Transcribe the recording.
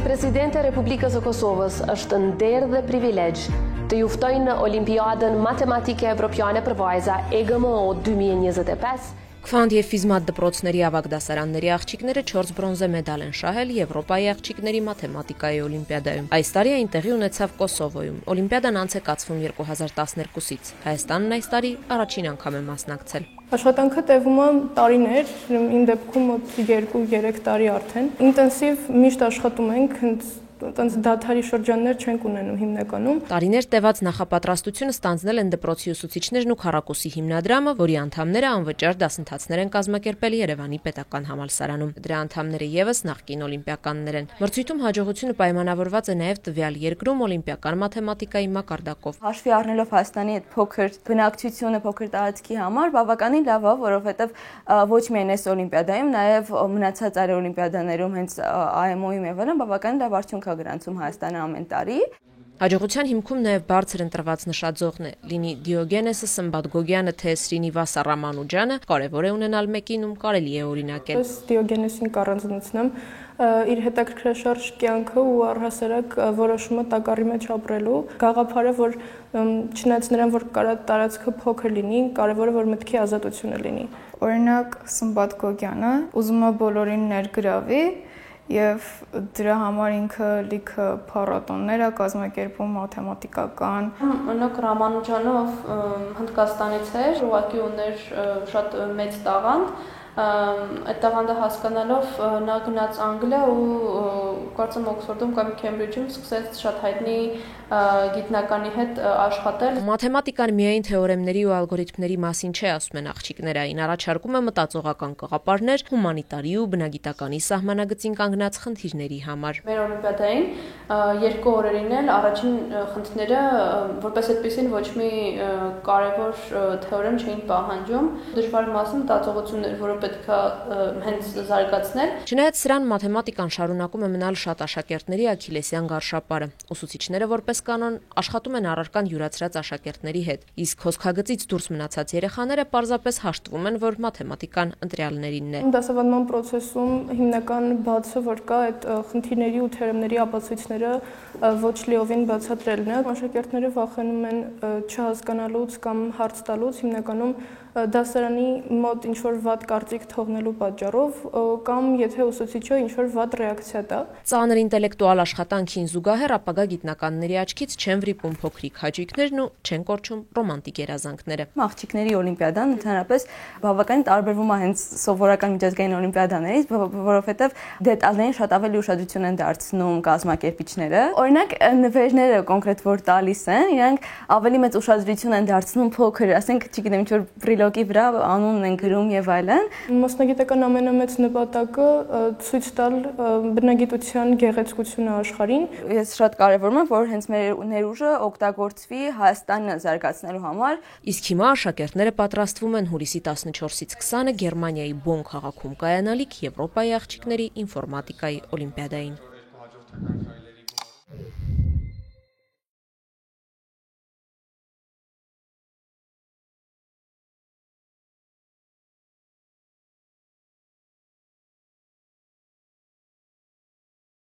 Presidente Republikës së Kosovës është nder dhe privilegj të juftojnë në Olimpiadën Matematike Evropiane për vajza EGMO 2025. Քվանդ և ֆիզմատ դպրոցների ավագ դասարանների աղջիկները 4 բրոնզե մեդալ են շահել Եվրոպայի աղջիկների մաթեմատիկայի օլիմպիադայում։ Այս տարի այն տեղի ունեցավ Կոսովոյում։ Օլիմպիադան անց է կացվում 2012-ից։ Հայաստանն այս տարի առաջին անգամ է մասնակցել։ Աշխատանքը տևում է տարիներ, իմ դեպքում 2-3 տարի արդեն։ Ինտենսիվ միշտ աշխատում ենք, դադարի շրջաններ չենք ունենում հիմնականում։ Տարիներ տևած նախապատրաստությունը ստանձնել են դպրոցի ուսուցիչներն ու քառակուսի հիմնադրամը, որի անդամները անվճար դասընթացներ են կազմակերպել Երևանի պետական համալսարանում։ Դրա անդամները ևս նախկին օլիմպիականներ են։ Մրցույթում հաջողությունը պայմանավորված է նաև տվյալ երկրում օլիմպիական մաթեմատիկայի մակարդակով։ Հաշվի առնելով Հայաստանի այդ փոքր բնակչությունը, փոքր տարածքի համար բավականին լավ է, որովհետև ոչ միայն այս օլիմպիադայում, նաև մնացած այլ օլիմպիադաներում հենց AMO-ում եւ այլն բավականին լավ արդյունք է գրանցում Հայաստանը ամեն տարի։ Հաջողության հիմքում նաև բարձր ընտրված նշաձողն է, լինի Դիոգենեսը Սմբատգոգյանը, թե Սրինիվասա Ռամանուջանը, կարևոր է ունենալ մեկինում, կարելի է օրինակել։ Ես Դիոգենեսին կառանձնացնեմ իր հետաքրքրաշարժ կյանքը ու առհասարակ որոշումը տակառի մեջ ապրելու գաղափարը, որ չնայած նրան, որ տարածքը փոքր լինի, կարևորը որ մտքի ազատությունը լինի։ Օրինակ Սմբատգոգյանը ուզում է բոլորին ներգրավի և դրա համար ինքը լիքը փառատոններ է կազմակերպում մաթեմատիկական։ Օրինակ Ռամանուջանը, ով Հնդկաստանից էր, ուղղակի ուներ շատ մեծ տաղանդ, այդ տաղանդը հասկանալով նա գնաց Անգլիա ու կարծեմ Օքսֆորդում կամ Քեմբրիջում սկսեց շատ հայտնի գիտնականի հետ աշխատել։ Մաթեմատիկան միայն թեորեմների ու ալգորիթմների մասին չէ, ասում են աղջիկները, այն առաջարկում է մտածողական կաղապարներ հումանիտարի ու բնագիտականի սահմանագծին կանգնած խնդիրների համար։ Մեր օլիմպիադային 2 օրերին էլ առաջին խնդիրները որպես այդպեսին ոչ մի կարևոր թեորեմ չէին պահանջում։ Դժվար մասը մտածողությունն էր, որը պետք է հենց զարգացնել։ Չնայած սրան մաթեմատիկան շարունակում է մնալ շատ աշակերտների աքիլեսյան գարշապարը։ Ուսուցիչները որպես կանոն աշխատում են առարկան յուրացրած աշակերտների հետ, իսկ հոսքագծից դուրս մնացած երեխաները պարզապես հաշտվում են, որ մաթեմատիկան ընտրյալներինն է։ Դասավանդման process-ում հիմնական բացը, որ կա այդ խնդիրների ու թեորեմների ապացույցները ոչ լիովին բացատրելն է։ Աշակերտները վախենում են չհասկանալուց կամ հարց տալուց, հիմնականում դասարանի մոտ ինչ-որ վատ կարծիք թողնելու պատճառով կամ եթե ուսուցիչը ինչ-որ վատ ռեակցիա տա։ Ծանր ինտելեկտուալ աշխատանքին զուգահեռ ապագա գիտնականների աչքից չեն վրիպում փոքրիկ հաճույքներն ու չեն կորչում ռոմանտիկ երազանքները։ Աղջիկների օլիմպիադան ընդհանրապես բավականին տարբերվում է հենց սովորական միջազգային օլիմպիադաներից, որովհետև դետալներին շատ ավելի ուշադրություն են դարձնում կազմակերպիչները։ Օրինակ նվերները կոնկրետ որ տալիս են, իրանք ավելի մեծ ուշադրություն են դարձնում փոքր, ասենք, չգիտեմ, ինչ-որ բրիլոկի վրա անունն են գրում եւ այլն։ Մասնագիտական ամենամեծ նպատակը ցույց տալ բնագիտության գեղեցկությունը աշխարհին։ Ես շատ կարևորում եմ, որ հենց մեր ներուժը օգտագործվի Հայաստանը զարգացնելու համար։ Իսկ հիմա աշակերտները պատրաստվում են հուլիսի 14-ից 20-ը Գերմանիայի Բոն քաղաքում կայանալիք Եվրոպայի աղջիկների ինֆորմատիկայի օլիմպիադային։